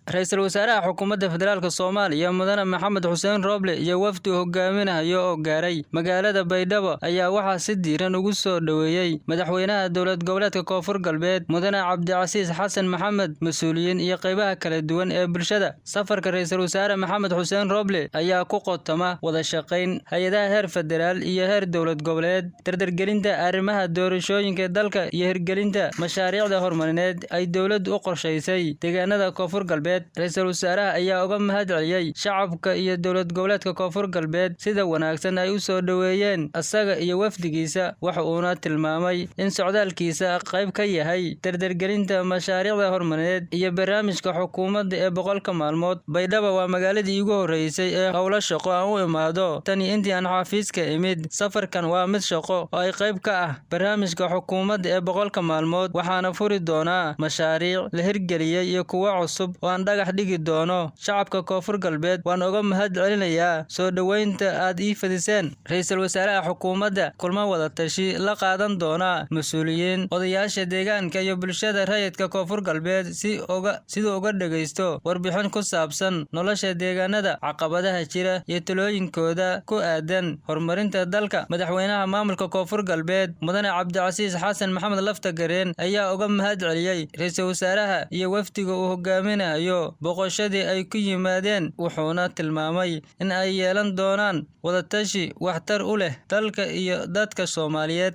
Ra'iisul Wasaaraha Xukuumadda Federaalka Soomaaliya Mudane Maxamed Xuseen Roble iyo wafdi hogaaminayo oo gaaray magaalada Baydhabo ayaa waxaa si diiran ugu soo dhaweeyay madaxweynaha dowlad goboleedka Koonfur Galbeed Mudane Cabdicasiis Xasan Maxamed mas'uuliyiin iyo qaybaha kala duwan ee bulshada. Safarka Ra'iisul Wasaare Maxamed Xuseen Roble ayaa ku qotoma wada shaqayn hay'adaha heer federaal iyo heer dowlad goboleed, dardargelinta arrimaha doorashooyinka dalka iyo hirgelinta mashaariicda horumarineed ay dowladdu u qorshaysay deegaanada Koonfur Galbeed. Ra'iisul Wasaaraha ayaa uga mahadceliyay shacabka iyo dowlad goboleedka Koonfur Galbeed sida wanaagsan ay u soo dhaweeyeen asaga iyo wafdigiisa. Waxa uuna tilmaamay in socdaalkiisa qayb ka yahay dardargelinta mashaariicda horumarineed iyo barnaamijka xukuumadda ee 100 maalmood. Baydhabo waa magaaladii ugu horeysay ee howlo shaqo aan u imaado tani intii aan xafiiska imid. Safarkan waa mid shaqo oo ay qayb ka ah barnaamijka xukuumadda ee 100 maalmood, waxaana furi doonaa mashaariic la hirgeliyay iyo kuwa cusub oo dhagax dhigi doono. Shacabka Koonfur Galbeed waan uga mahadcelinayaa soo dhaweynta aad ii fadiseen. Ra'iisul Wasaaraha Xukuumadda kulmo wada tashi la qaadan doona mas'uuliyiin, odayaasha deegaanka iyo bulshada rayidka Koonfur Galbeed sidoo uga dhageysto warbixin ku saabsan nolosha deegaanada, caqabadaha jira iyo talooyinkooda ku aadan horumarinta dalka. Madaxweynaha maamulka Koonfur Galbeed Mudane Cabdicasiis Xasan Maxamed Laftagareen ayaa uga mahadceliyay Ra'iisul Wasaaraha iyo wafdiga uu hogaaminayo boqoshadii ay ku yimaadeen, wuxuuna tilmaamay in ay yeelan doonaan wada tashi waxtar u leh dalka iyo dadka Soomaaliyeed.